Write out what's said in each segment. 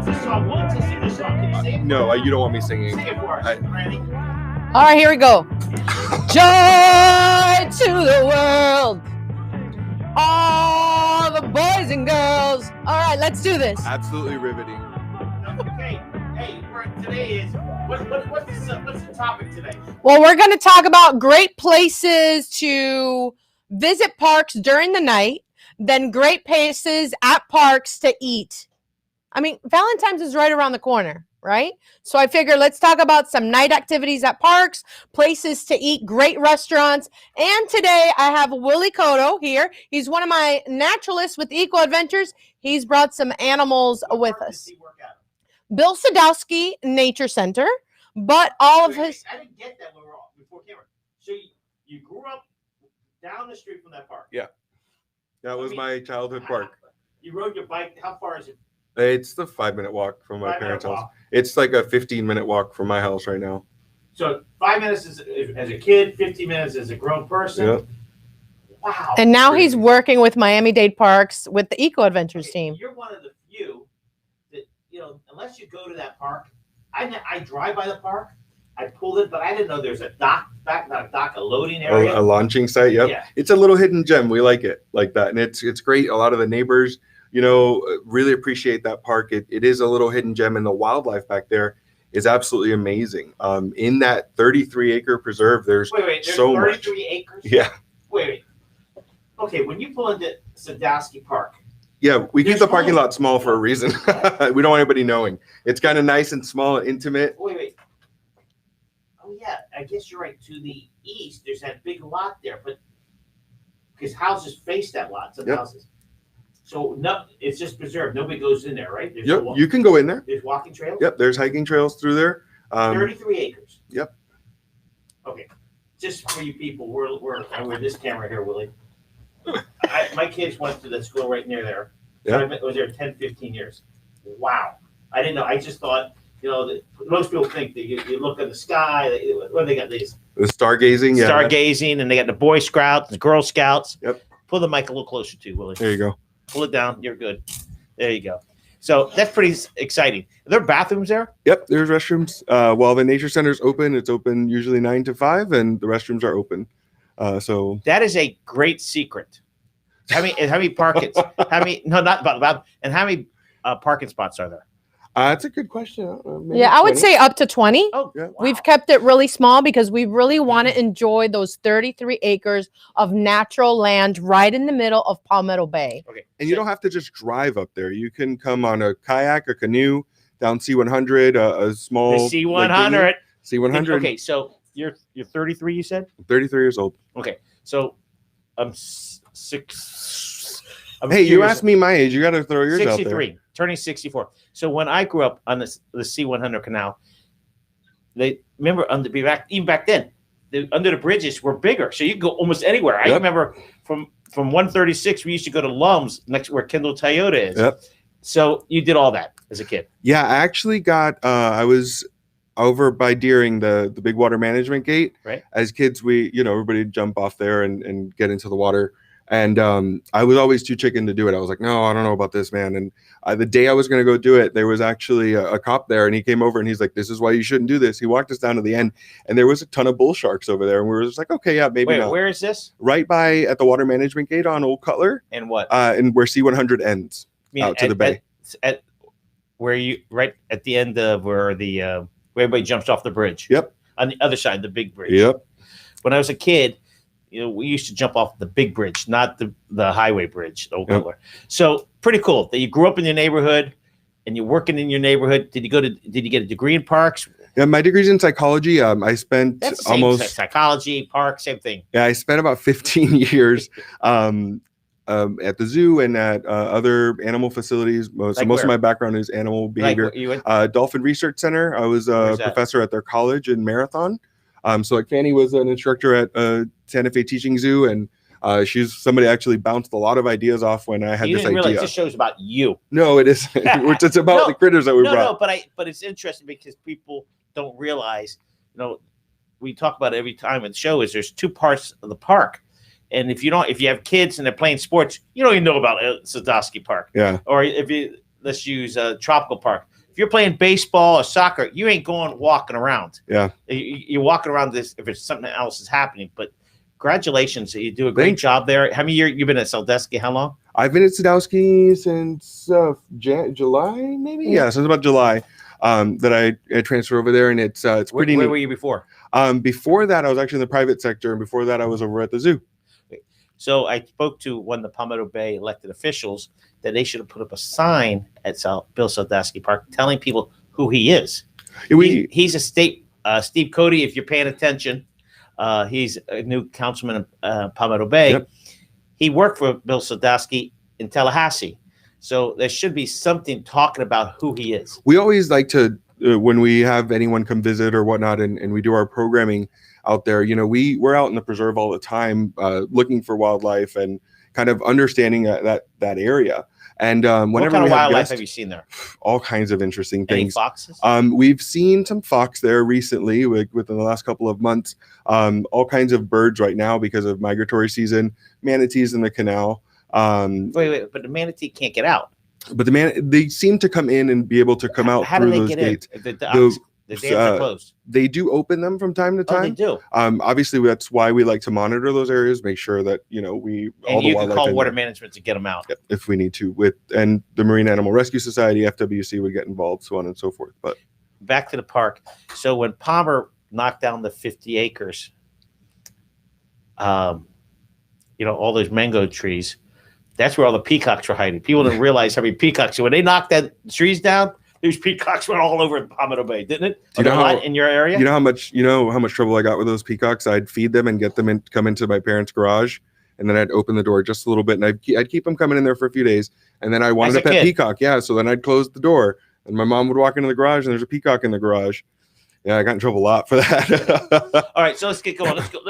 What's the song? Well, let's sing the song. Can you sing it? No, you don't want me singing. Sing it for us, Randy. All right, here we go. Joy to the world, all the boys and girls. All right, let's do this. Absolutely riveting. Okay. Hey, today is what's the topic today? Well, we're going to talk about great places to visit parks during the night, then great places at parks to eat. I mean, Valentine's is right around the corner, right? So I figured let's talk about some night activities at parks, places to eat, great restaurants. And today I have Willy Cotto here. He's one of my naturalists with EcoAdventures. He's brought some animals with us. Bill Sadowski Nature Center, but all of his... I didn't get that when we were before camera. So you grew up down the street from that park? Yeah. That was my childhood park. You rode your bike. How far is it? It's the 5-minute walk from my parents' house. It's like a 15-minute walk from my house right now. So 5 minutes as a kid, 15 minutes as a grown person. Yep. Wow. And now he's working with Miami-Dade Parks with the EcoAdventures team. You're one of the few that, unless you go to that park, I drive by the park, I pulled it, but I didn't know there's a dock, not a dock, a loading area. A launching site, yep. Yeah. It's a little hidden gem. We like it like that. And it's great. A lot of the neighbors, really appreciate that park. It is a little hidden gem, and the wildlife back there is absolutely amazing. In that 33-acre preserve, there's so much. 33 acres? Yeah. Wait. Okay, when you pull into Sadowski Park. Yeah, we keep the parking lot small for a reason. We don't want anybody knowing. It's kind of nice and small and intimate. Wait. Oh, yeah, I guess you're right. To the east, there's that big lot there, but because houses face that lot, some houses. So no, it's just preserved. Nobody goes in there, right? Yep, you can go in there. There's walking trails? Yep, there's hiking trails through there. 33 acres. Yep. Okay, just for you people, we're this camera here, Willie. My kids went to the school right near there. So I was there 10, 15 years. Wow. I didn't know. I just thought, that most people think that you look in the sky. What they got these? The stargazing, yeah. Stargazing, and they got the Boy Scouts, the Girl Scouts. Yep. Pull the mic a little closer to Willie. There you go. Pull it down. You're good. There you go. So that's pretty exciting. Are there bathrooms there? Yep, there's restrooms. While the nature center's open, it's open usually 9 to 5, and the restrooms are open. So that is a great secret. How many parking? How many parking spots are there? That's a good question. I would say up to 20. Oh, yeah. Wow. We've kept it really small because we really want to enjoy those 33 acres of natural land right in the middle of Palmetto Bay. Okay. And you don't have to just drive up there. You can come on a kayak, a canoe, down C100, a small... The C100. C100. Okay, so you're 33, you said? I'm 33 years old. Okay, so I'm you asked me my age. You got to throw yours 63, out there. Turning 64. So when I grew up on the C100 canal, even back then, under the bridges were bigger, so you could go almost anywhere. I remember from 136, we used to go to Lums, next where Kendall Toyota is. Yep. So you did all that as a kid. Yeah, I actually got. I was over by Deering, the big water management gate. Right. As kids, everybody would jump off there and get into the water. And I was always too chicken to do it. I was like, no, I don't know about this, man. And the day I was going to go do it, there was actually a cop there, and he came over and he's like, this is why you shouldn't do this. He walked us down to the end, and there was a ton of bull sharks over there. And we were just like, okay, yeah, maybe not. Where is this? Right at the water management gate on Old Cutler. And what? And where C100 ends out to the bay. Right at the end of where where everybody jumps off the bridge. Yep. On the other side, the big bridge. Yep. When I was a kid, we used to jump off the big bridge, not the highway bridge, the Old Cutler. So pretty cool that you grew up in your neighborhood and you're working in your neighborhood. Did you get a degree in parks? Yeah, my degree's in psychology. I spent almost psychology, park, same thing. Yeah, I spent about 15 years at the zoo and at other animal facilities. Most of my background is animal behavior. Dolphin Research Center. I was a professor at their college in Marathon. So Fanny was an instructor at Santa Fe Teaching Zoo, and she's somebody actually bounced a lot of ideas off when I had this idea. Realize this show's about you. No, it isn't. It's about the critters that we brought. No, but it's interesting because people don't realize, we talk about it every time in the show, is there's two parts of the park. And if you have kids and they're playing sports, you don't even know about Sadowski Park. Yeah. Or let's use Tropical Park. if you're playing baseball or soccer, you ain't going walking around. Yeah. You're walking around this if it's something else is happening. But congratulations, you do a great job there. How many years you've been at Sandusky? How long? I've been at Sadowski since July, maybe. Yeah, since about July. That I transferred over there, and it's pretty. Where were you before? Before that, I was actually in the private sector, and before that, I was over at the zoo. So I spoke to one of the Palmetto Bay elected officials that they should have put up a sign at Bill Sandusky Park telling people who he is. He's a state Steve Cody. If you're paying attention, he's a new councilman in Palmetto Bay. Yep. He worked for Bill Sandusky in Tallahassee. So there should be something talking about who he is. We always like to, when we have anyone come visit or whatnot, and we do our programming out there, we're out in the preserve all the time, looking for wildlife and kind of understanding that area. And whenever what kind of wildlife guests, have you seen there? All kinds of interesting things. Any foxes? We've seen some fox there recently, within the last couple of months. All kinds of birds right now because of migratory season. Manatees in the canal. Wait, but the manatee can't get out. But they seem to come in and be able to come out through those gates. The dams are closed. They do open them from time to time. Oh, they do. Obviously, that's why we like to monitor those areas, make sure that you can call water management to get them out if we need to. And the Marine Animal Rescue Society, FWC, would get involved, so on and so forth. But back to the park. So when Palmer knocked down the 50 acres, all those mango trees. That's where all the peacocks were hiding. People didn't realize how many peacocks. So when they knocked that trees down, those peacocks went all over Palmetto Bay, didn't it? Do you know in your area? You know how much trouble I got with those peacocks? I'd feed them and get them in, come into my parents' garage, and then I'd open the door just a little bit, and I'd keep them coming in there for a few days, and then I wanted a pet peacock. Yeah, so then I'd close the door, and my mom would walk into the garage, and there's a peacock in the garage. Yeah, I got in trouble a lot for that. All right, so let's get going. Let's go.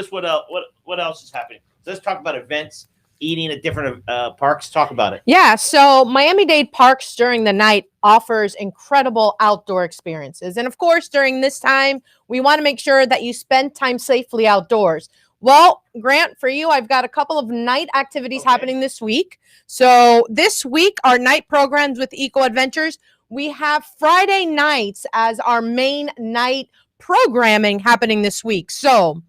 What else is happening? So let's talk about events. Eating at different parks. Talk about it. Yeah, so Miami-Dade Parks during the night offers incredible outdoor experiences. And of course, during this time, we want to make sure that you spend time safely outdoors. Well, Grant, for you, I've got a couple of night activities happening this week. So this week, our night programs with EcoAdventures, we have Friday nights as our main night programming happening this week. So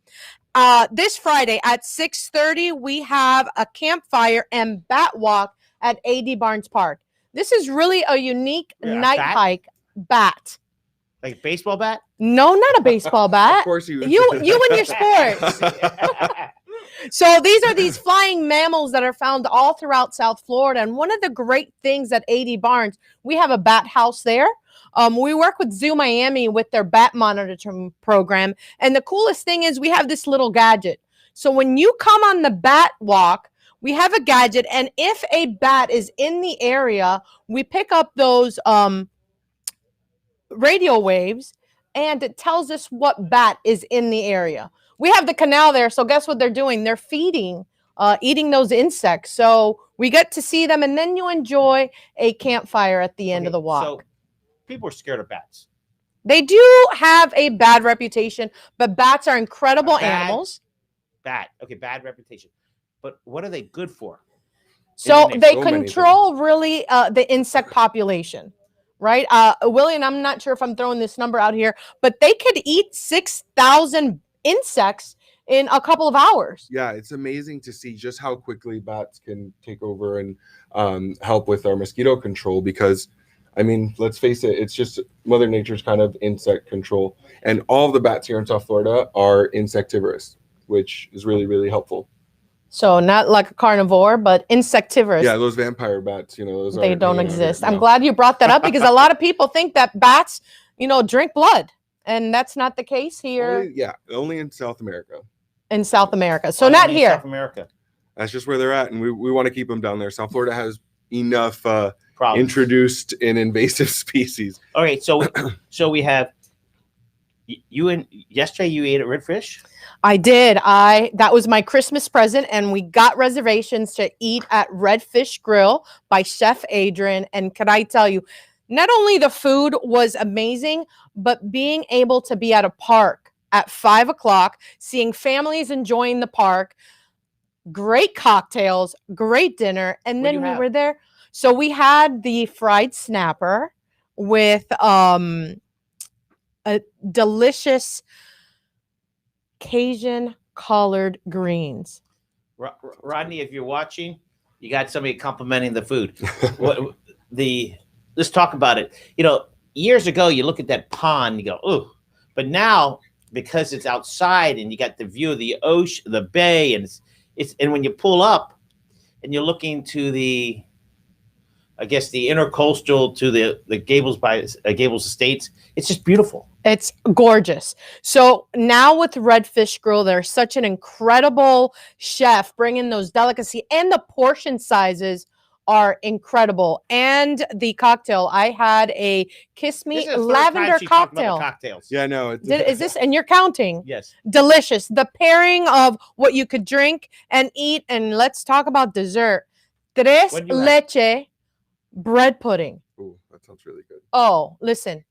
this Friday at 6:30, we have a campfire and bat walk at A.D. Barnes Park. This is really a unique night hike. Bat. Like a baseball bat? No, not a baseball bat. Of course you and your sports. So these flying mammals that are found all throughout South Florida. And one of the great things at A.D. Barnes, we have a bat house there. We work with Zoo Miami with their bat monitoring program. And the coolest thing is we have this little gadget. So when you come on the bat walk, we have a gadget. And if a bat is in the area, we pick up those radio waves, and it tells us what bat is in the area. We have the canal there. So guess what they're doing? They're feeding, eating those insects. So we get to see them, and then you enjoy a campfire at the end of the walk. So people are scared of bats. They do have a bad reputation, but bats are incredible animals. Bad reputation. But what are they good for? So they control really the insect population, right? Willie, and I'm not sure if I'm throwing this number out here, but they could eat 6,000 insects in a couple of hours. Yeah, it's amazing to see just how quickly bats can take over and help with our mosquito control, because I mean, let's face it, it's just Mother Nature's kind of insect control. And all of the bats here in South Florida are insectivorous, which is really, really helpful. So not like a carnivore, but insectivorous. Yeah, those vampire bats, those they don't exist. I'm glad you brought that up, because a lot of people think that bats, drink blood. And that's not the case here. Only in South America. In South America. So not here. South America. That's just where they're at. And we want to keep them down there. South Florida has enough introduced and invasive species. All right, so we have yesterday you ate at Redfish? I did. That was my Christmas present, and we got reservations to eat at Redfish Grill by Chef Adrian. And could I tell you, not only the food was amazing, but being able to be at a park at 5 o'clock, seeing families enjoying the park, great cocktails, great dinner, and then we were there. So we had the fried snapper, with a delicious Cajun collard greens. Rodney, if you're watching, you got somebody complimenting the food. Let's talk about it. You know, years ago, you look at that pond, you go, "Ooh," but now because it's outside and you got the view of the ocean, the bay, and and when you pull up and you're looking to the, I guess, the intercoastal to the Gables Gables Estates, it's just beautiful. It's gorgeous. So now with Redfish Grill, there's such an incredible chef bringing those delicacy, and the portion sizes are incredible. And the cocktail, I had a Kiss Me lavender cocktail. Cocktails. Yeah, no. Is this, and you're counting? Yes. Delicious. The pairing of what you could drink and eat, and let's talk about dessert. Tres leche bread pudding. Ooh, that sounds really good. Oh, listen.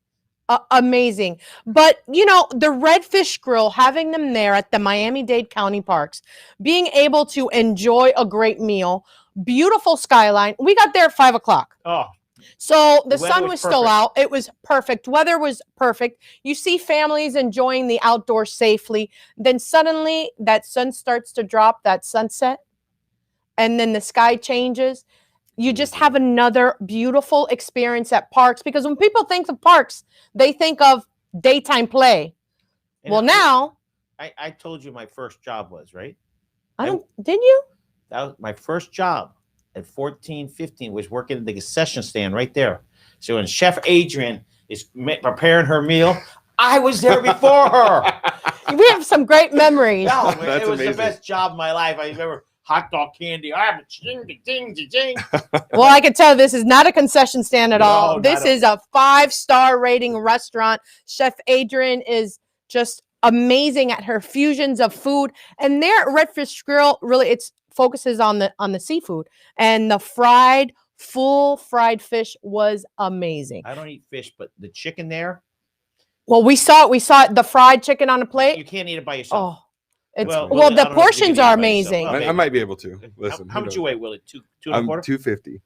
Amazing. But, you know, the Redfish Grill, having them there at the Miami-Dade County Parks, being able to enjoy a great meal, beautiful skyline. We got there at 5 o'clock. Oh. So the sun was still out. It was perfect. Weather was perfect. You see families enjoying the outdoors safely. Then suddenly that sun starts to drop, that sunset, and then the sky changes. You just have another beautiful experience at parks, because when people think of parks, they think of daytime play. And well, now I told you my first job was, right? Didn't you? That was my first job at 14, 15, was working at the concession stand right there. So when Chef Adrian is preparing her meal, I was there before her. We have some great memories. No, it was the best job of my life. I remember hot dog candy. Well, I can tell this is not a concession stand at all. This is a 5-star rating restaurant. Chef Adrian is just amazing at her fusions of food. And there at Redfish Grill, really, it focuses on the seafood. And the full fried fish was amazing. I don't eat fish, but the chicken there. Well, we saw the fried chicken on a plate. You can't eat it by yourself. Oh. The portions are amazing. Okay. I might be able to. Listen. How much you weigh, Willie? Two I'm 250.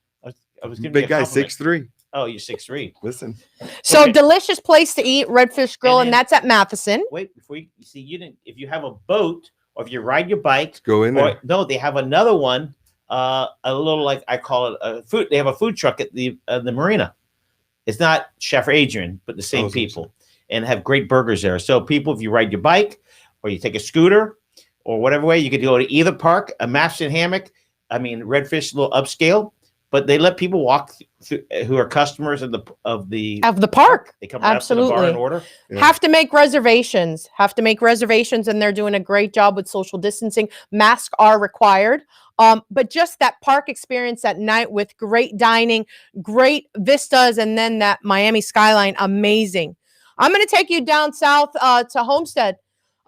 I was big guy, 6'3". Oh, you're 6'3". Listen. So okay. Delicious place to eat, Redfish Grill, and that's at Matheson. Wait, before you see, you didn't. If you have a boat or if you ride your bike, go in there. No, they have another one. A little, like I call it a food. They have a food truck at the marina. It's not Chef Adrian, but the same people, and have great burgers there. So people, if you ride your bike or you take a scooter or whatever way, you could go to either park, a Matheson hammock. I mean, Redfish, a little upscale, but they let people walk through, who are customers of the park. They come right up to the bar and order. Yeah. Have to make reservations, and they're doing a great job with social distancing. Masks are required. But just that park experience at night with great dining, great vistas, and then that Miami skyline, amazing. I'm going to take you down south to Homestead.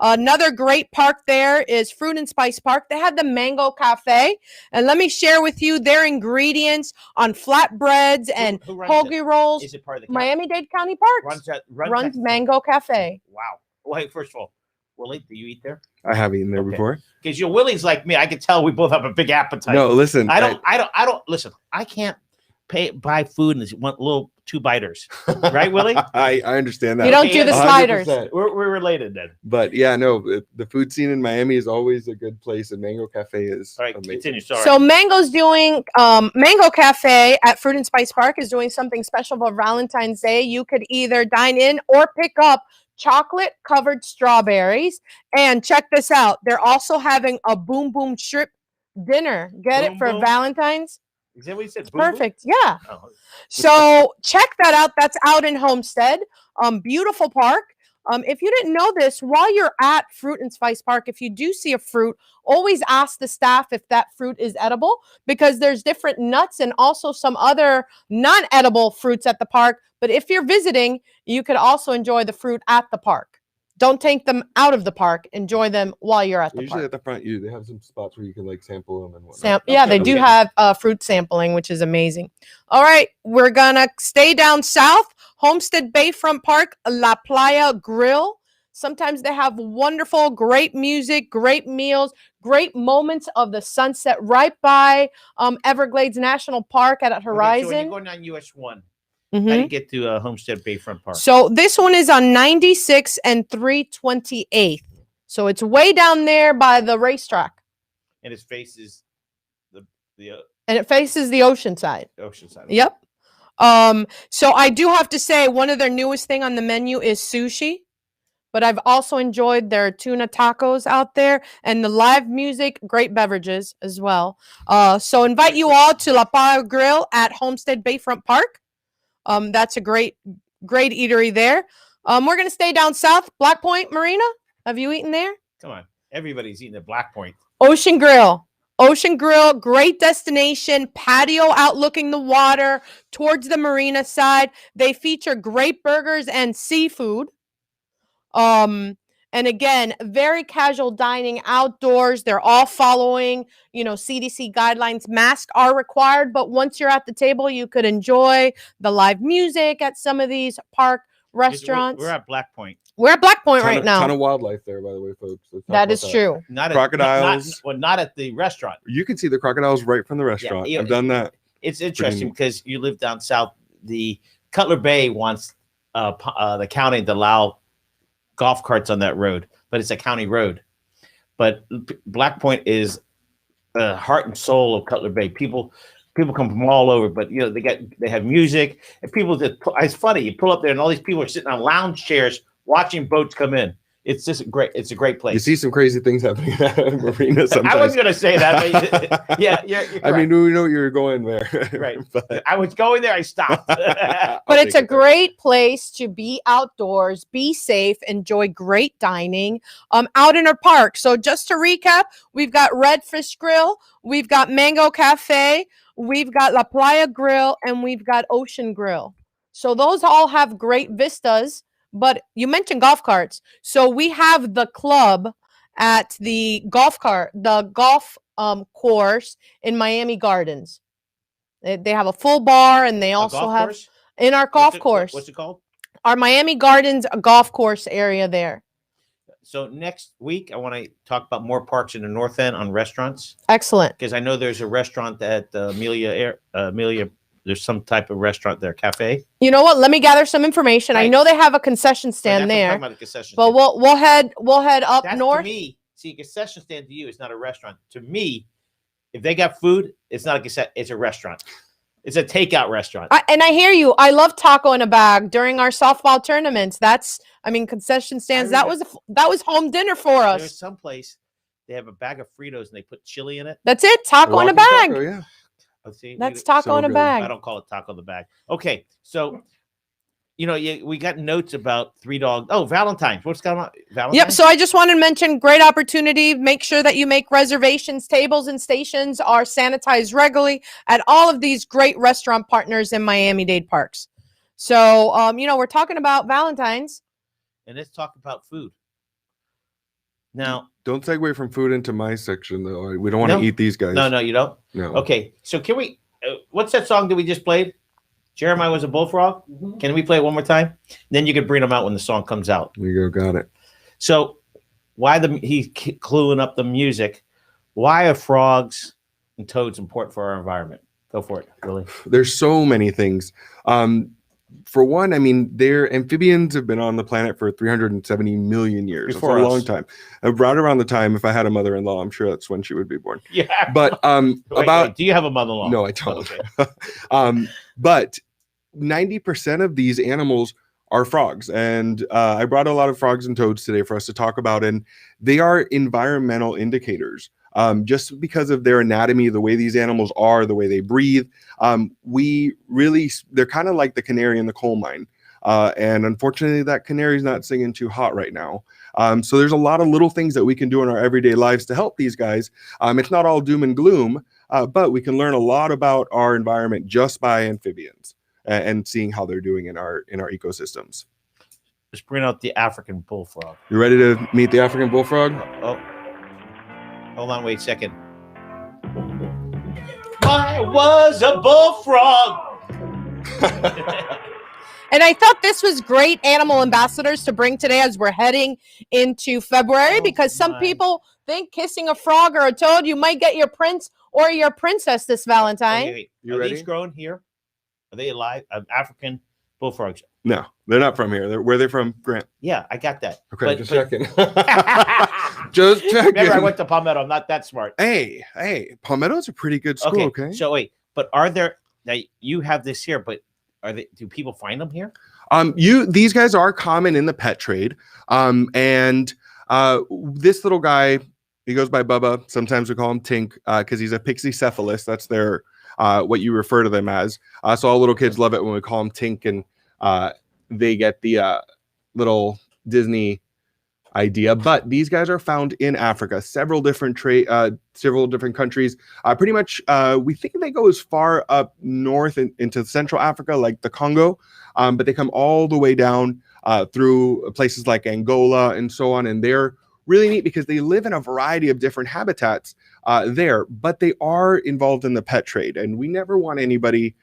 Another great park there is Fruit and Spice Park. They have the Mango Cafe. And let me share with you their ingredients on flatbreads and hoagie rolls. Is it part of the Miami-Dade County Parks? Runs Mango Cafe. Wow. Wait, first of all, Willie, do you eat there? I have eaten there before. Because Willie's like me. I can tell we both have a big appetite. No, listen. I don't listen. I can't buy food and want little 2-biters. Right, Willie? I understand that. You don't do the sliders. We're related then. But yeah, no, the food scene in Miami is always a good place, and Mango Cafe is amazing. Continue. Sorry. So Mango's doing Mango Cafe at Fruit and Spice Park is doing something special for Valentine's Day. You could either dine in or pick up chocolate covered strawberries. And check this out. They're also having a boom boom shrimp dinner. Get it for Valentine's? Is that what you said? Perfect. Yeah. Oh. So check that out. That's out in Homestead. Beautiful park. If you didn't know this, while you're at Fruit and Spice Park, if you do see a fruit, always ask the staff if that fruit is edible, because there's different nuts and also some other non-edible fruits at the park. But if you're visiting, you could also enjoy the fruit at the park. Don't take them out of the park. Enjoy them while you're at the park. Usually at the front, they have some spots where you can like sample them and whatnot. They do have fruit sampling, which is amazing. All right, we're gonna stay down south. Homestead Bayfront Park, La Playa Grill. Sometimes they have wonderful, great music, great meals, great moments of the sunset right by Everglades National Park at Horizon. So when you're going on US 1, How do you get to Homestead Bayfront Park? So this one is on 96 and 328th. So it's way down there by the racetrack. And it faces and it faces the ocean side. Oceanside. Yep. So I do have to say one of their newest thing on the menu is sushi. But I've also enjoyed their tuna tacos out there and the live music, great beverages as well. So invite you all to La Playa Grill at Homestead Bayfront Park. That's a great eatery there. We're going to stay down south, Black Point Marina. Have you eaten there? Come on. Everybody's eating at Black Point. Ocean Grill. Ocean Grill, great destination, patio outlooking the water towards the marina side. They feature great burgers and seafood. And again, very casual dining outdoors. They're all following, CDC guidelines. Masks are required, but once you're at the table, you could enjoy the live music at some of these park restaurants. We're at Black Point. We're at Black Point right now. Ton of wildlife there, by the way, folks. That is true. Not crocodiles. Not at the restaurant. You can see the crocodiles right from the restaurant. I've done that. It's interesting because you live down south. The Cutler Bay wants the county to allow golf carts on that road, but it's a county road. But Black Point is the heart and soul of Cutler Bay. People come from all over, but they have music and people it's funny. You pull up there and all these people are sitting on lounge chairs watching boats come in. It's just it's a great place. You see some crazy things happening at marina sometimes. I wasn't going to say that, but yeah, you're I mean, we know you're going there. Right. But I was going there. I stopped. But it's a great place to be outdoors, be safe, enjoy great dining out in our park. So just to recap, we've got Redfish Grill, we've got Mango Cafe, we've got La Playa Grill, and we've got Ocean Grill. So those all have great vistas. But you mentioned golf carts. So we have the club at the golf course in Miami Gardens. They have a full bar, and they also have course? In our golf course. What's it called? Our Miami Gardens golf course area there. So next week, I want to talk about more parks in the North End on restaurants. Excellent. Because I know there's a Restaurant at Amelia. There's some type of restaurant there, cafe. You know what? Let me gather some information. Right. I know they have a concession stand there. But we'll head up north. To me, see, a concession stand to you is not a restaurant. To me, if they got food, it's not a concession. It's a restaurant. It's a takeout restaurant. And I hear you. I love taco in a bag during our softball tournaments. Concession stands. That was home dinner for us. There's some place they have a bag of Fritos and they put chili in it. That's it. Taco in a bag. Taco, yeah. See, that's taco in a bag. I don't call it taco in the bag. Okay, so we got notes about Three Dogs. Oh, Valentine's. What's going on? Valentine's? Yep. So I just wanted to mention great opportunity. Make sure that you make reservations. Tables and stations are sanitized regularly at all of these great restaurant partners in Miami-Dade parks. So we're talking about Valentine's. And let's talk about food. Now, don't segue from food into my section, though. We don't want to eat these guys. No, you don't? No. Okay, so can we, what's that song that we just played? Jeremiah Was a Bullfrog? Mm-hmm. Can we play it one more time? Then you can bring them out when the song comes out. There you go, got it. So he's cluing up the music. Why are frogs and toads important for our environment? Go for it, Willy. There's so many things. For one, their amphibians have been on the planet for 370 million years. For a long time. Right around the time, if I had a mother-in-law, I'm sure that's when she would be born. Yeah. But wait, do you have a mother-in-law? No, I don't. Okay. But 90% of these animals are frogs. And I brought a lot of frogs and toads today for us to talk about. And they are environmental indicators. Just because of their anatomy, the way these animals are, the way they breathe, they're kind of like the canary in the coal mine. And unfortunately, that canary's not singing too hot right now. So there's a lot of little things that we can do in our everyday lives to help these guys. It's not all doom and gloom, but we can learn a lot about our environment just by amphibians and seeing how they're doing in our ecosystems. Let's bring out the African bullfrog. You ready to meet the African bullfrog? Oh. Hold on, wait a second. I was a bullfrog. And I thought this was great animal ambassadors to bring today as we're heading into February, because some people think kissing a frog or a toad, you might get your prince or your princess this Valentine. Are these grown here? Are they alive? African Bullfrogs. No, they're not from here. Where are they from, Grant? Yeah, I got that. Okay, just checking. Just checking. Remember, I went to Palmetto. I'm not that smart. Hey, Palmetto's a pretty good school. Okay. So wait, but are there? Now you have this here, but do people find them here? These guys are common in the pet trade. And this little guy, he goes by Bubba. Sometimes we call him Tink because he's a pixie-cephalus. That's their what you refer to them as. So all little kids love it when we call him Tink, and they get the little Disney idea. But these guys are found in Africa, several different countries. Pretty much, we think they go as far up north into Central Africa, like the Congo, but they come all the way down through places like Angola and so on. And they're really neat because they live in a variety of different habitats there, but they are involved in the pet trade. And we never want anybody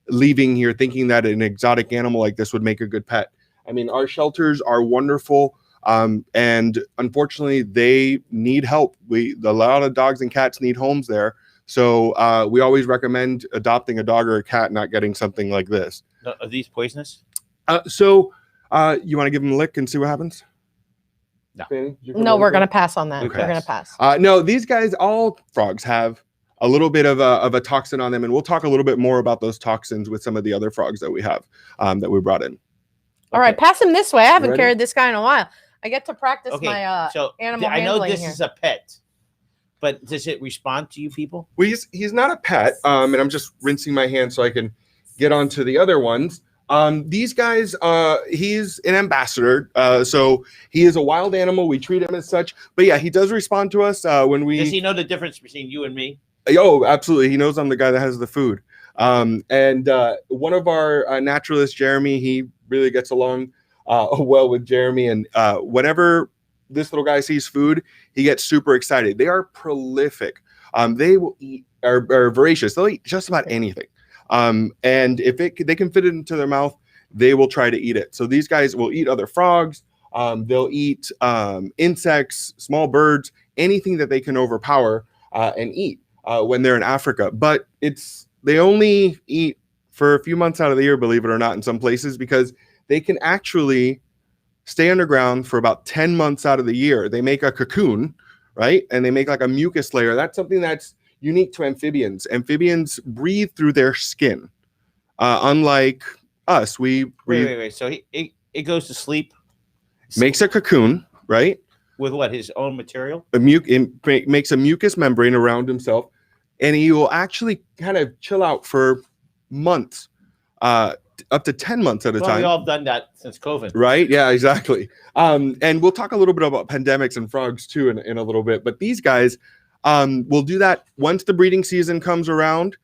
leaving here thinking that an exotic animal like this would make a good pet. I mean, our shelters are wonderful. And unfortunately, they need help. A lot of dogs and cats need homes there. So we always recommend adopting a dog or a cat, not getting something like this. Are these poisonous? You want to give them a lick and see what happens? No. Fanny, No, we're going to pass on that. Okay. We're going to pass. No, these guys, all frogs have a little bit of a toxin on them. And we'll talk a little bit more about those toxins with some of the other frogs that we have that we brought in. All right, pass him this way. I haven't carried this guy in a while. I get to practice my so animal I know handling this is a pet, but does it respond to you people? Well, he's not a pet, and I'm just rinsing my hands so I can get onto the other ones. These guys, he's an ambassador, so he is a wild animal. We treat him as such. But yeah, he does respond to us when we. Does he know the difference between you and me? Oh, absolutely. He knows I'm the guy that has the food. And one of our naturalists, Jeremy, he really gets along well with Jeremy. And whenever this little guy sees food, he gets super excited. They are prolific. They will eat, are voracious. They'll eat just about anything. And if they can fit it into their mouth, they will try to eat it. So these guys will eat other frogs. They'll eat insects, small birds, anything that they can overpower and eat when they're in Africa. But they only eat for a few months out of the year, believe it or not, in some places, because they can actually stay underground for about 10 months out of the year. They make a cocoon, right? And they make like a mucus layer. That's something that's unique to amphibians. Amphibians breathe through their skin. Unlike us, we wait. So it goes to sleep, makes a cocoon, right? With what, his own material? It makes a mucus membrane around himself, and he will actually kind of chill out for months, up to 10 months at a time. We all have done that since COVID. Right? Yeah, exactly. And we'll talk a little bit about pandemics and frogs too in a little bit. But these guys will do that once the breeding season comes around.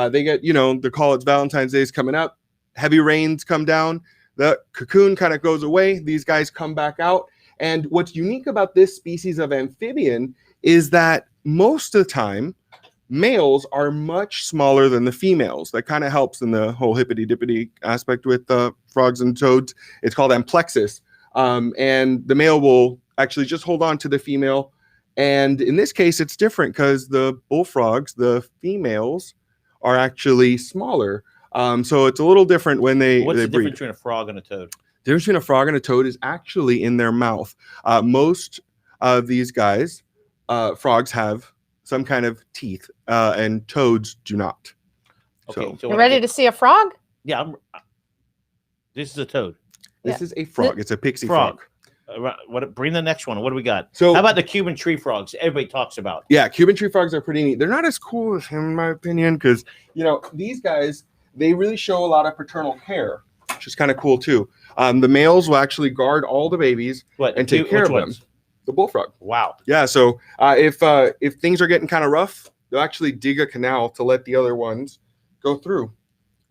They get, they call it Valentine's Day is coming up. Heavy rains come down. The cocoon kind of goes away. These guys come back out. And what's unique about this species of amphibian is that most of the time, males are much smaller than the females. That kind of helps in the whole hippity-dippity aspect with frogs and toads. It's called amplexus. And the male will actually just hold on to the female. And in this case, it's different because the bullfrogs, the females, are actually smaller. So it's a little different when they What's the breed. Difference between a frog and a toad? The difference between a frog and a toad is actually in their mouth. Most of these guys, frogs, have some kind of teeth, and toads do not. Okay, so you ready to see a frog? Yeah, this is a toad. This is a frog. It's a pixie frog. Bring the next one. What do we got? So, how about the Cuban tree frogs? Everybody talks about. Yeah, Cuban tree frogs are pretty neat. They're not as cool as him, in my opinion, because these guys, they really show a lot of paternal care, which is kind of cool too. The males will actually guard all the babies and take care of them. The bullfrog. Wow. Yeah. So if things are getting kind of rough, they'll actually dig a canal to let the other ones go through.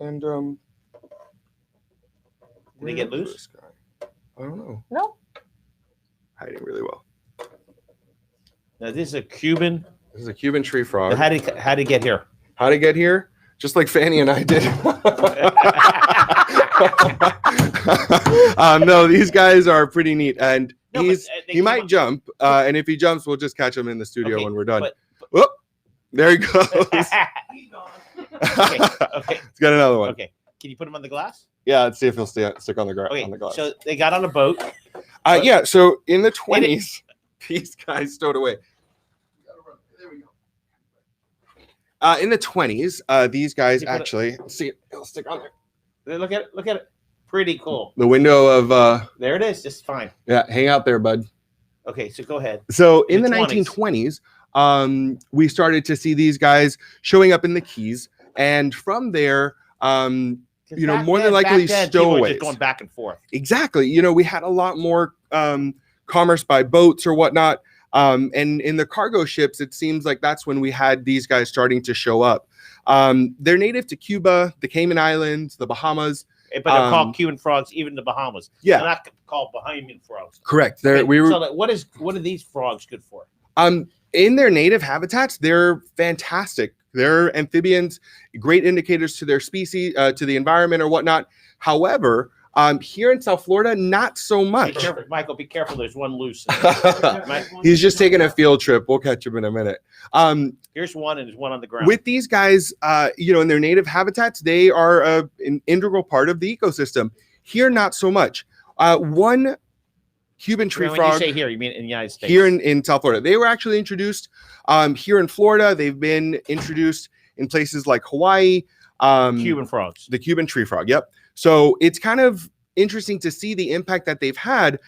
And did they get loose? I don't know. No. Hiding really well. Now this is a Cuban. This is a Cuban tree frog. How did it get here? How did it get here? Just like Fanny and I did. No, these guys are pretty neat, and he might jump, and if he jumps, we'll just catch him in the studio when we're done. Whoop! There he goes. Okay. He's got another one. Okay, can you put him on the glass? Yeah, let's see if he'll stick on the Okay, on the glass. so they got on a boat. Yeah, so in the 20s, these guys stowed away. There we go. In the 20s, these guys actually see it. It'll stick on there. Look at it. Look at it. Pretty cool. The window of there it is. Just fine. Yeah, hang out there, bud. Okay, so go ahead. So in the 1920s, we started to see these guys showing up in the Keys, and from there, more than likely stowaways. Just going back and forth. Exactly. We had a lot more commerce by boats or whatnot, and in the cargo ships, it seems like that's when we had these guys starting to show up. They're native to Cuba, the Cayman Islands, the Bahamas. But they're called Cuban frogs, even the Bahamas. Yeah, they're not called Bahamian frogs. Correct. So what are these frogs good for? In their native habitats, they're fantastic. They're amphibians, great indicators to their species, to the environment or whatnot. However, here in South Florida, not so much. Be careful, Michael, be careful. There's one loose. He's just taking a field trip. We'll catch him in a minute. Here's one, and there's one on the ground. With these guys, in their native habitats, they are an integral part of the ecosystem. Here, not so much. One Cuban tree frog. When you say here, you mean in the United States? Here in South Florida. They were actually introduced here in Florida. They've been introduced in places like Hawaii. Cuban frogs. The Cuban tree frog, yep. So it's kind of interesting to see the impact that they've had.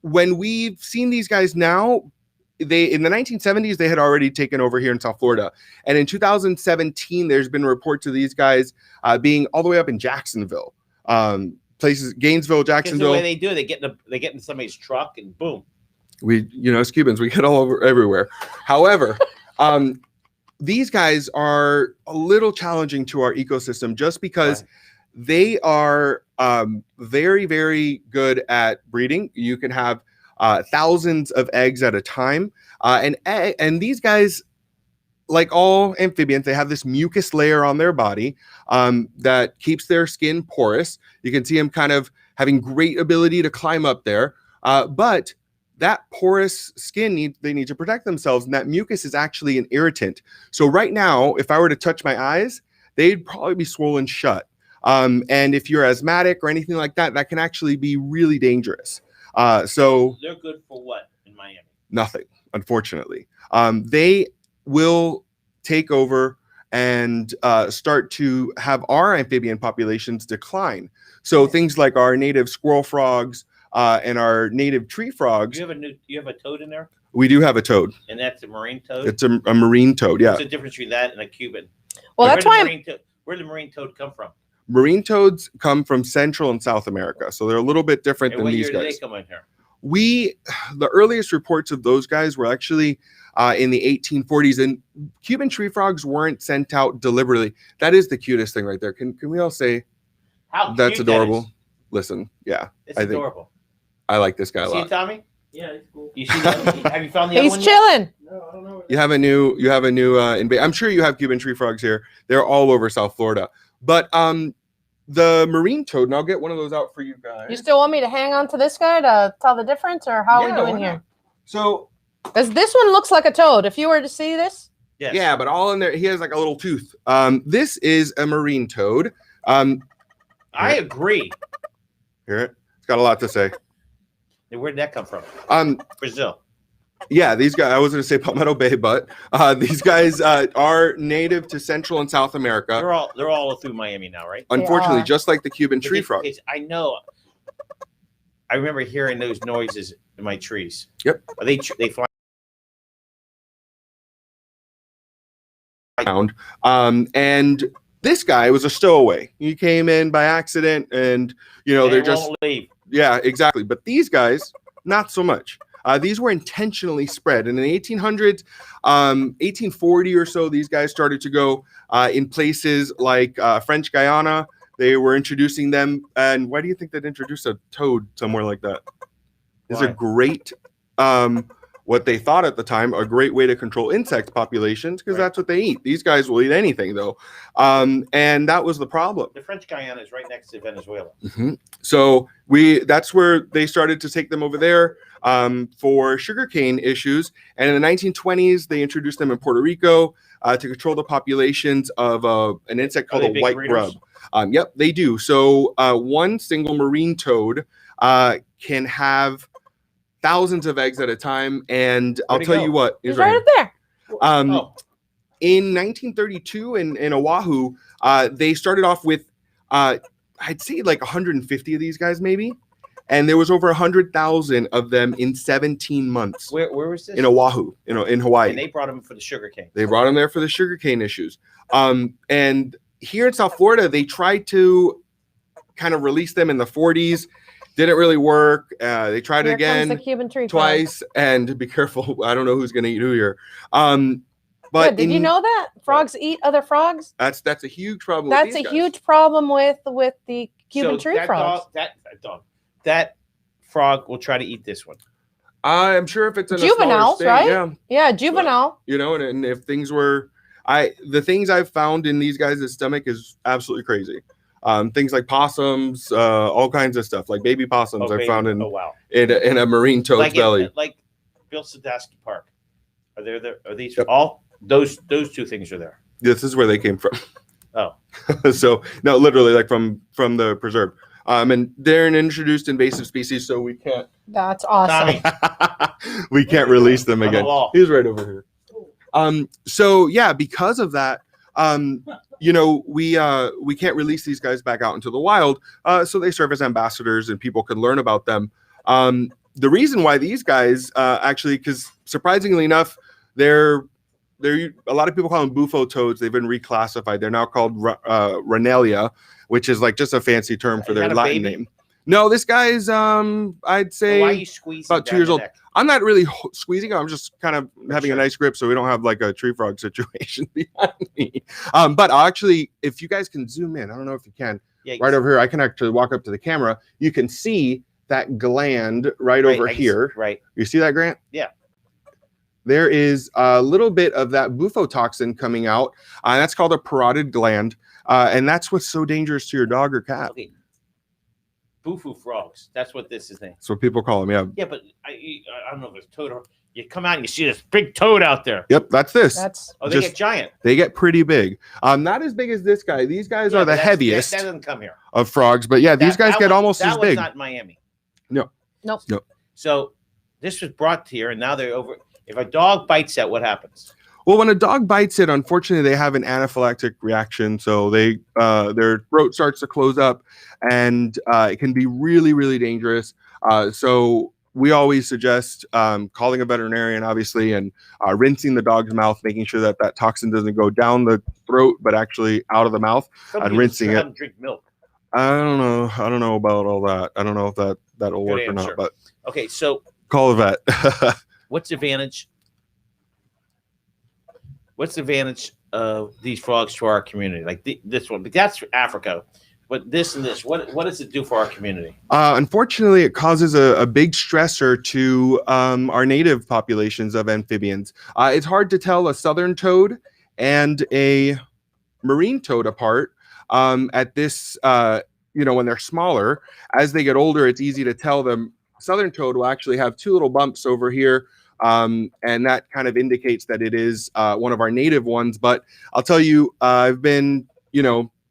When we've seen these guys now, in the 1970s, they had already taken over here in South Florida. And in 2017, there's been reports of these guys being all the way up in Jacksonville. Places Gainesville, Jacksonville. The way they do it, they get in somebody's truck and boom. We, as Cubans, we get all over everywhere. However, these guys are a little challenging to our ecosystem just because they are very, very good at breeding. You can have thousands of eggs at a time, and these guys, like all amphibians, they have this mucus layer on their body that keeps their skin porous. You can see them kind of having great ability to climb up there. But that porous skin, they need to protect themselves. And that mucus is actually an irritant. So right now, if I were to touch my eyes, they'd probably be swollen shut. And if you're asthmatic or anything like that, that can actually be really dangerous. So they're good for what in Miami? Nothing, unfortunately. They will take over and start to have our amphibian populations decline. So things like our native squirrel frogs and our native tree frogs. You have a toad in there? We do have a toad. And that's a marine toad? It's a marine toad, yeah. What's the difference between that and a Cuban? Well, that's why where did the marine toad come from? Marine toads come from Central and South America, so they're a little bit different than these guys. What year did they come in here? The earliest reports of those guys were actually in the 1840s, and Cuban tree frogs weren't sent out deliberately. That is the cutest thing right there. Can we all say that's adorable? That is. Listen, yeah, it's adorable. I like this guy a lot. See it, Tommy? Yeah, it's cool. You see that? Have you found the other one? He's chilling. No, I don't know. You have a new I'm sure you have Cuban tree frogs here. They're all over South Florida. But the marine toad, and I'll get one of those out for you guys. You still want me to hang on to this guy to tell the difference, or how are we doing here? So, because this one looks like a toad. If you were to see this, yes. Yeah, but all in there, he has like a little tooth. This is a marine toad. I agree. Hear it? It's got a lot to say. And where did that come from? Brazil. Yeah, these guys, I was going to say Palmetto Bay, but these guys are native to Central and South America. They're all through Miami now, right? Unfortunately, just like the Cuban tree frog. I know. I remember hearing those noises in my trees. Yep. They fly around. And this guy was a stowaway. He came in by accident, and they're just leave. Yeah, exactly. But these guys, not so much. These were intentionally spread. And in the 1800s, 1840 or so, these guys started to go in places like French Guiana. They were introducing them. And why do you think they'd introduce a toad somewhere like that? It's a great, what they thought at the time, a great way to control insect populations, because that's what they eat. These guys will eat anything, though. And that was the problem. The French Guiana is right next to Venezuela. Mm-hmm. So that's where they started to take them over there for sugarcane issues. And in the 1920s, they introduced them in Puerto Rico to control the populations of an insect called a white grub. Yep, they do. So one single marine toad can have thousands of eggs at a time, and I'll tell you what, he's right up there. In 1932 in Oahu, they started off with I'd say like 150 of these guys maybe, and there was over 100,000 of them in 17 months. Where was this? In Oahu, in Hawaii. And they brought them for the sugarcane. They brought them there for the sugarcane issues. And here in South Florida, they tried to kind of release them in the 40s. Didn't really work. They tried it again the Cuban tree twice. And be careful. I don't know who's going to eat who here. But yeah, did you know that frogs eat other frogs? That's a huge problem. That's a huge problem with the Cuban tree frogs. That frog will try to eat this one. I'm sure if it's in juveniles, a state, right? Yeah, juvenile. But, and if things were, the things I've found in these guys' stomach is absolutely crazy. Things like possums, all kinds of stuff, like baby possums I found in a marine toad's belly. Like Bill Sadowski Park. Are there? Are these all those two things are there? This is where they came from. Oh, so no, literally like from the preserve. And they're an introduced invasive species, so we can't. That's awesome. We can't release them again. He's right over here. So yeah, because of that, we can't release these guys back out into the wild. So they serve as ambassadors, and people can learn about them. The reason why these guys actually, because surprisingly enough, they're a lot of people call them bufo toads. They've been reclassified. They're now called Ranellia, which is like just a fancy term for their Latin name. No, this guy's I'd say why are you squeezing about 2 years old. I'm not really squeezing. I'm just kind of having a nice grip so we don't have like a tree frog situation behind me. But actually, if you guys can zoom in, I don't know if you can. Yeah, right over here, I can actually walk up to the camera. You can see that gland right over here. Right. You see that, Grant? Yeah. There is a little bit of that bufotoxin coming out. That's called a parotid gland. And that's what's so dangerous to your dog or cat. Okay. Bufu frogs. That's what this is. That's what people call them, yeah. Yeah, but I don't know if it's toad or you come out and you see this big toad out there. Yep, that's this. They get giant. They get pretty big. Not as big as this guy. These guys are the heaviest that doesn't come here. Of frogs. But yeah, these guys get almost as big. That was not Miami. No. Nope. So this was brought here, and now they're over. If a dog bites it, what happens? Well, when a dog bites it, unfortunately, they have an anaphylactic reaction. So they their throat starts to close up, and it can be really, really dangerous. So we always suggest calling a veterinarian, obviously, and rinsing the dog's mouth, making sure that that toxin doesn't go down the throat, but actually out of the mouth, and rinsing it. Drink milk. I don't know about all that. I don't know if that'll work or not. But okay, so call a vet. What's the advantage? What's the advantage of these frogs to our community? Like this one, but that's Africa. But this and this, what does it do for our community? Unfortunately, it causes a big stressor to our native populations of amphibians. It's hard to tell a southern toad and a marine toad apart at this, when they're smaller. As they get older, it's easy to tell them. Southern toad will actually have two little bumps over here. And that kind of indicates that it is one of our native ones. But I'll tell you, I've been,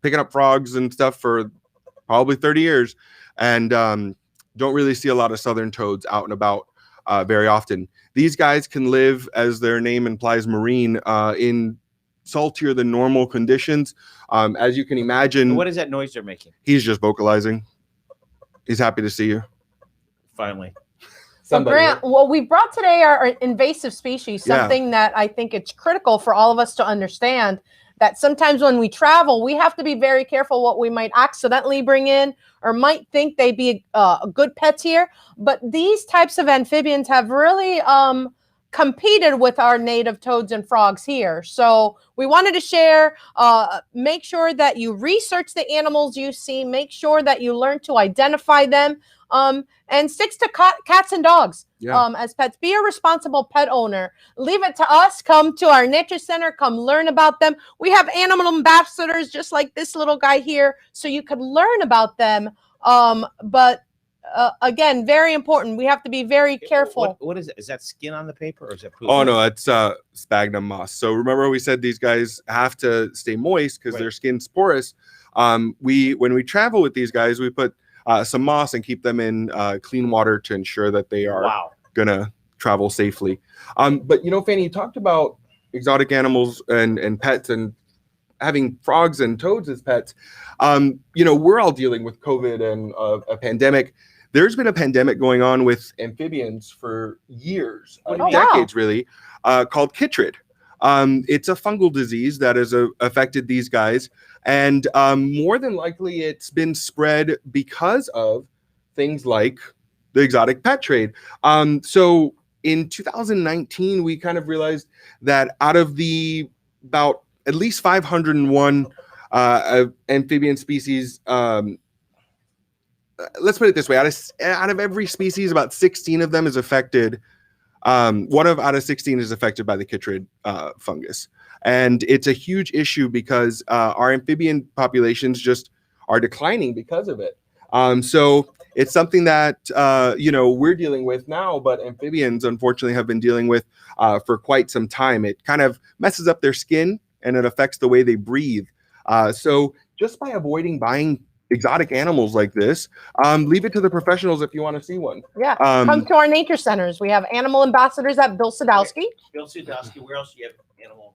picking up frogs and stuff for probably 30 years and don't really see a lot of southern toads out and about very often. These guys can live, as their name implies, marine in saltier than normal conditions. As you can imagine. What is that noise they're making? He's just vocalizing. He's happy to see you. Finally. So Grant, what we brought today are invasive species, something that I think it's critical for all of us to understand, that sometimes when we travel, we have to be very careful what we might accidentally bring in or might think they'd be good pets here. But these types of amphibians have really competed with our native toads and frogs here. So we wanted to share, make sure that you research the animals you see, make sure that you learn to identify them, and stick to cats and dogs as pets. Be a responsible pet owner. Leave it to us. Come to our nature center. Come learn about them. We have animal ambassadors just like this little guy here, so you could learn about them. But again, very important. We have to be very careful. What is it? Is that skin on the paper or is it poop? Oh, no, it's sphagnum moss. So remember we said these guys have to stay moist because their skin's porous. when we travel with these guys, we put some moss and keep them in clean water to ensure that they are gonna travel safely. But Fanny, you talked about exotic animals and pets and having frogs and toads as pets. We're all dealing with COVID and a pandemic. There's been a pandemic going on with amphibians for years, decades really, called chytrid. It's a fungal disease that has affected these guys. And more than likely, it's been spread because of things like the exotic pet trade. So in 2019, we kind of realized that out of the about at least 501 amphibian species, let's put it this way, out of every species, about 16 of them is affected. Out of 16 is affected by the chytrid fungus. And it's a huge issue because our amphibian populations just are declining because of it. So it's something that, we're dealing with now, but amphibians unfortunately have been dealing with for quite some time. It kind of messes up their skin and it affects the way they breathe. So just by avoiding buying exotic animals like this, leave it to the professionals if you want to see one. Yeah, come to our nature centers. We have animal ambassadors at Bill Sadowski. Bill Sadowski, where else do you have animal?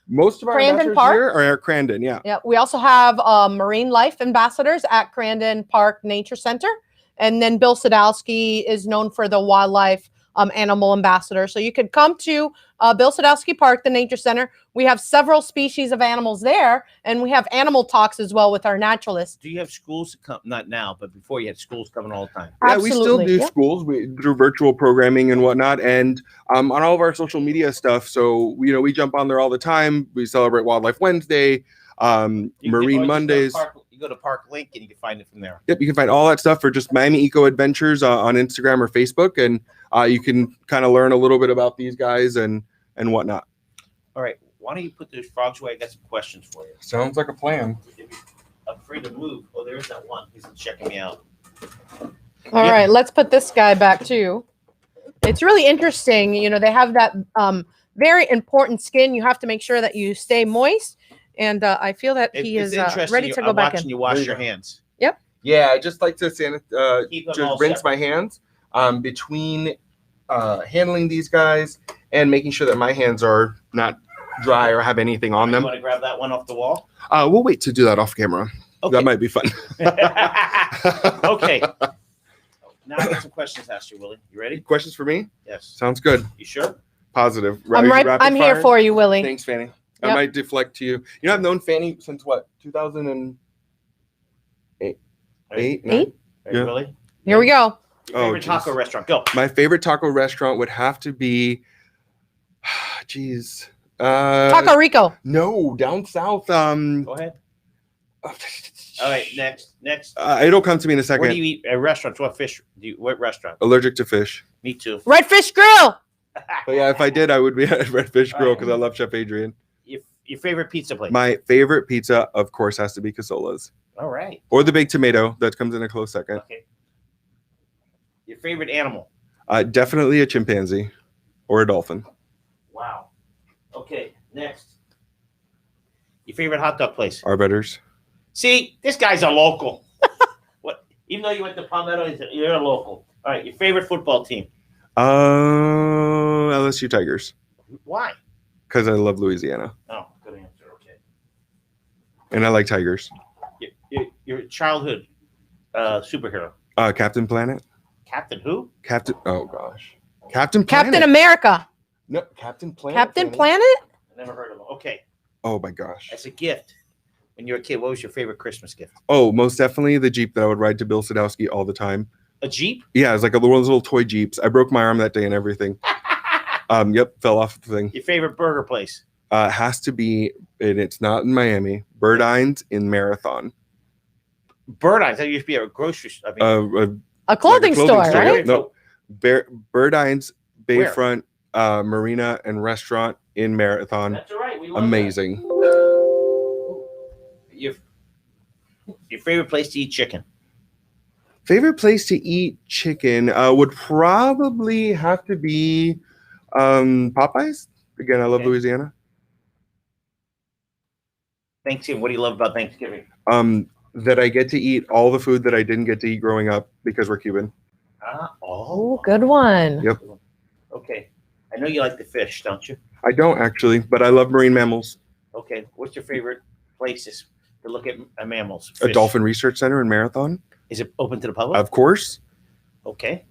Most of our ambassadors here are at Crandon, yeah. Yeah, we also have marine life ambassadors at Crandon Park Nature Center. And then Bill Sadowski is known for the wildlife animal ambassador. So you could come to Bill Sadowski Park, the Nature Center. We have several species of animals there, and we have animal talks as well with our naturalists. Do you have schools come? Not now, but before you had schools coming all the time. Yeah, we still do schools. We do virtual programming and whatnot, and on all of our social media stuff. So we jump on there all the time. We celebrate Wildlife Wednesday, Marine Mondays. You go to Park Link and you can find it from there. Yep, you can find all that stuff for just Miami EcoAdventures on Instagram or Facebook, and you can kind of learn a little bit about these guys and whatnot. All right, why don't you put those frogs away? I got some questions for you. Sounds like a plan. I'm free to move. Oh, there's that one. He's checking me out. All right, let's put this guy back too. It's really interesting. They have that very important skin. You have to make sure that you stay moist. And I feel that he is ready to go back in. Watching you wash your hands. Yep. Yeah, I just like to just rinse my hands between handling these guys and making sure that my hands are not dry or have anything on them. You want to grab that one off the wall? We'll wait to do that off camera. Okay. That might be fun. Okay. Now I got some questions asked you, Willie. You ready? Questions for me? Yes. Sounds good. You sure? Positive. I'm here for you, Willie. Thanks, Fanny. Yep. I might deflect to you. I've known Fanny since what? 2008? Eight? Yeah. Really? Here we go. Your favorite taco restaurant? Go. My favorite taco restaurant would have to be, Taco Rico. No, down south. Go ahead. All right, next. It'll come to me in a second. Where do you eat? Restaurants? What fish? What restaurant? Allergic to fish. Me too. Redfish Grill. But yeah, if I did, I would be at Redfish Grill because I love Chef Adrian. Your favorite pizza place? My favorite pizza, of course, has to be Casola's. All right. Or the Big Tomato. That comes in a close second. Okay. Your favorite animal? Definitely a chimpanzee or a dolphin. Wow. Okay, next. Your favorite hot dog place? Arbiters. See, this guy's a local. What? Even though you went to Palmetto, you're a local. All right, your favorite football team? LSU Tigers. Why? Because I love Louisiana. Oh, good answer. Okay. And I like tigers. Your childhood superhero? Captain Planet. Captain who? Oh gosh. Captain Planet. Captain America. No, Captain Planet. Captain Planet? I never heard of him. Okay. Oh my gosh. As a gift, when you were a kid, what was your favorite Christmas gift? Oh, most definitely the Jeep that I would ride to Bill Sadowski all the time. A Jeep? Yeah, it was like one of those little toy Jeeps. I broke my arm that day and everything. Yep, fell off the thing. Your favorite burger place? Has to be, and it's not in Miami, Birdine's in Marathon. Birdine's? That used to be a grocery store. A clothing store, right? No, Birdine's Bayfront Marina and Restaurant in Marathon. That's all right. Amazing. Your favorite place to eat chicken? Favorite place to eat chicken would probably have to be Popeyes. Again, I love Louisiana. Thanksgiving. What do you love about Thanksgiving? That I get to eat all the food that I didn't get to eat growing up because we're Cuban. Oh, good one. Yep. Okay. I know you like to fish, don't you? I don't actually, but I love marine mammals. Okay. What's your favorite places to look at mammals? A dolphin research center in Marathon. Is it open to the public? Of course. Okay.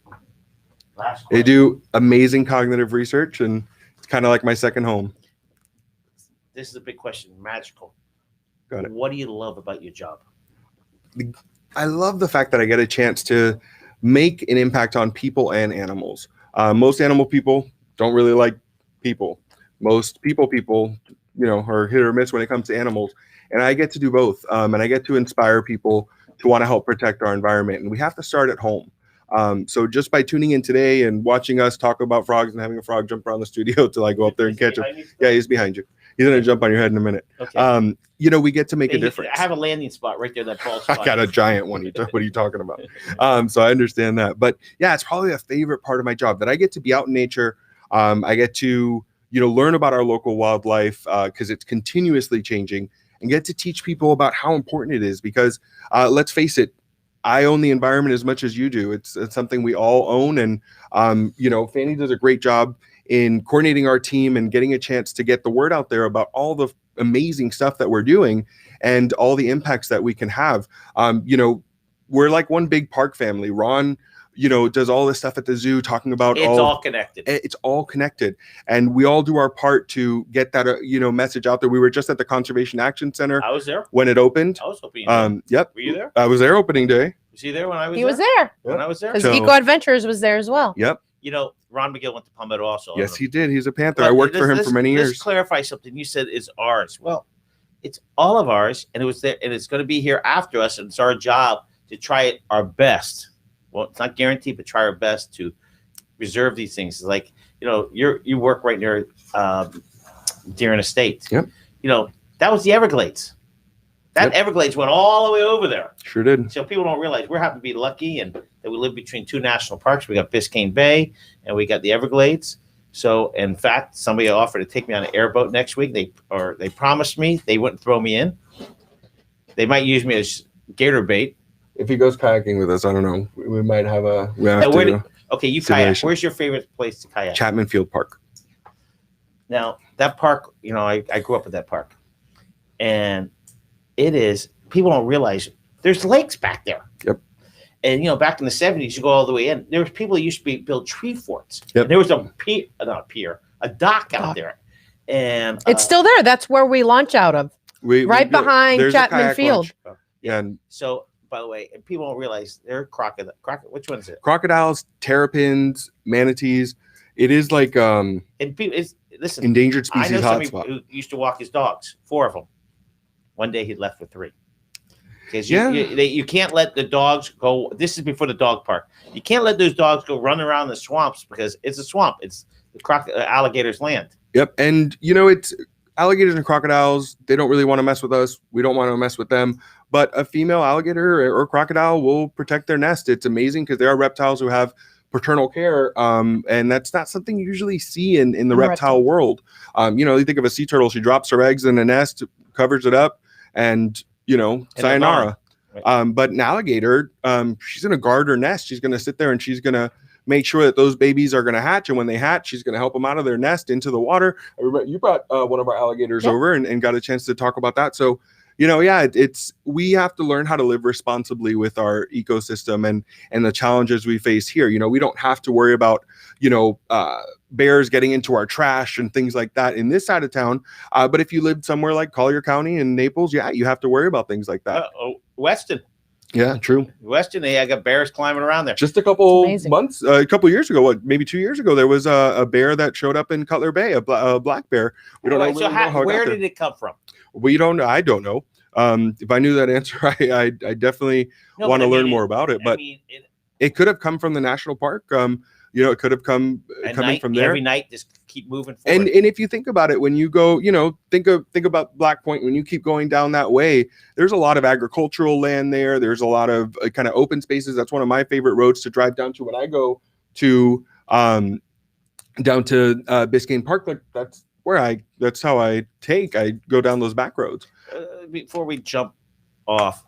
They do amazing cognitive research, and it's kind of like my second home. This is a big question. Magical. Got it. What do you love about your job? I love the fact that I get a chance to make an impact on people and animals. Most animal people don't really like people. Most people, are hit or miss when it comes to animals. And I get to do both. And I get to inspire people to want to help protect our environment. And we have to start at home. So just by tuning in today and watching us talk about frogs and having a frog jump around the studio till I go up there and catch him. Yeah, he's behind you. He's going to jump on your head in a minute. Okay. We get to make a difference. I have a landing spot right there, that bald spot. I got a giant one. What are you talking about? So I understand that. But yeah, it's probably a favorite part of my job that I get to be out in nature. I get to, learn about our local wildlife because it's continuously changing, and get to teach people about how important it is because let's face it, I own the environment as much as you do. It's something we all own. And, Fanny does a great job in coordinating our team and getting a chance to get the word out there about all the amazing stuff that we're doing and all the impacts that we can have. We're like one big park family. Ron, does all this stuff at the zoo talking about it's all connected. It's all connected. And we all do our part to get that, message out there. We were just at the Conservation Action Center. I was there when it opened. I was hoping. Yep. Were you there? I was there opening day. Was he there when I was there? He was there. When I was there? Because EcoAdventures was there as well. Yep. Ron McGill went to Palmetto also. Yes, he did. He's a Panther. I worked for him for many years. Let's clarify something. You said it's ours. Well, it's all of ours, and it was there, and it's going to be here after us, and it's our job to try it our best. Well, it's not guaranteed, but try our best to preserve these things. It's like, you work right near Deer Estate. Yep. That was the Everglades. Everglades went all the way over there. Sure did. So people don't realize we happen to be lucky and that we live between two national parks. We got Biscayne Bay and we got the Everglades. So in fact, somebody offered to take me on an airboat next week. They promised me they wouldn't throw me in. They might use me as gator bait. If he goes kayaking with us, I don't know. We might have a. Okay, you kayak. Where's your favorite place to kayak? Chapman Field Park. Now that park, I grew up at that park, and it is. People don't realize there's lakes back there. Yep. And back in the 70s, you go all the way in. There was people that used to build tree forts. Yep. And there was a dock out there, and it's still there. That's where we launch out of. Right behind Chapman Field. Yeah. And so, by the way, and people don't realize they're crocodile. Which one is it? Crocodiles, terrapins, manatees. It is like and people, listen, endangered species I know somebody hotspot. who used to walk his dogs, 4 of them. One day he left with 3. Because you can't let the dogs go. This is before the dog park. You can't let those dogs go run around the swamps because it's a swamp. It's the alligators' land. Yep. And, it's alligators and crocodiles. They don't really want to mess with us. We don't want to mess with them. But a female alligator or crocodile will protect their nest. It's amazing because there are reptiles who have paternal care. And that's not something you usually see in the reptile world. You think of a sea turtle. She drops her eggs in a nest, covers it up, and sayonara. Right. But an alligator, she's going to guard her nest. She's going to sit there and she's going to make sure that those babies are going to hatch. And when they hatch, she's going to help them out of their nest into the water. You brought one of our alligators over and got a chance to talk about that. So, we have to learn how to live responsibly with our ecosystem and the challenges we face here. We don't have to worry about, bears getting into our trash and things like that in this side of town. But if you lived somewhere like Collier County and Naples, you have to worry about things like that. Weston. Yeah, true. Weston, I got bears climbing around there. Just a couple years ago, maybe 2 years ago, there was a bear that showed up in Cutler Bay, a black bear. We don't know. So where did it come from? We don't know. I don't know. If I knew that answer, I definitely want to learn more about it. But it could have come from the national park. It could have coming from there. Every night, just keep moving forward. And if you think about it, when you go, think about Black Point. When you keep going down that way, there's a lot of agricultural land there. There's a lot of kind of open spaces. That's one of my favorite roads to drive down to when I go to down to Biscayne Park. That's how I go down those back roads. before we jump off,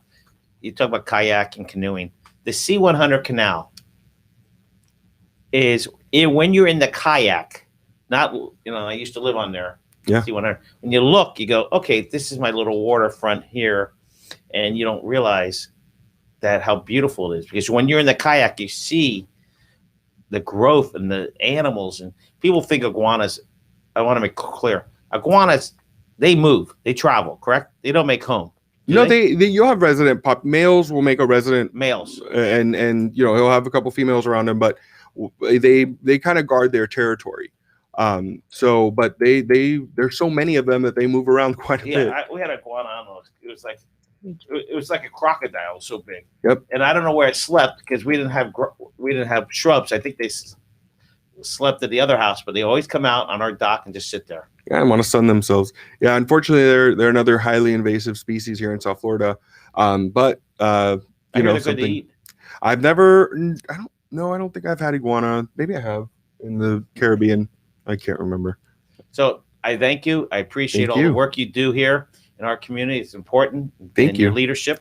you talk about kayak and canoeing. The C100 canal is when you're in the kayak, not, I used to live on there. Yeah. C100. When you look, you go, okay, this is my little waterfront here. And you don't realize that how beautiful it is, because when you're in the kayak, you see the growth and the animals, and people think iguanas. I want to make clear, iguanas, they move, they travel, correct? They don't make home. You'll have resident males will make a resident males, and he'll have a couple females around him, but they kind of guard their territory. But there's so many of them that they move around quite a bit. We had an iguana on those. It was like a crocodile, so big. Yep. And I don't know where it slept, because we didn't have shrubs. I think they slept at the other house, but they always come out on our dock and just sit there. Yeah, and want to sun themselves. Yeah, unfortunately, they're another highly invasive species here in South Florida. But they're good to eat. I've never. I don't think I've had iguana. Maybe I have in the Caribbean. I can't remember. So I thank you. I appreciate all the work you do here in our community. It's important. Thank you. Your leadership.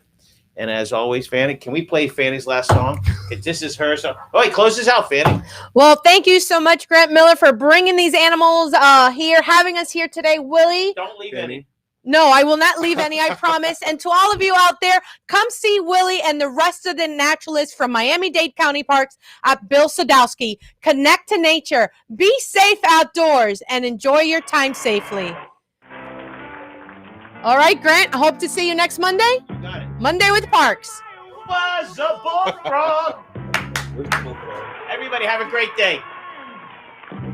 And as always, Fanny, can we play Fanny's last song? This is her song. Oh, wait, close this out, Fanny. Well, thank you so much, Grant Miller, for bringing these animals here, having us here today. Willie. Don't leave any. No, I will not leave any, I promise. And to all of you out there, come see Willie and the rest of the naturalists from Miami-Dade County Parks at Bill Sadowski. Connect to nature, be safe outdoors, and enjoy your time safely. All right, Grant, I hope to see you next Monday. You got it. Monday with Parks. Was a bullfrog. Everybody have a great day.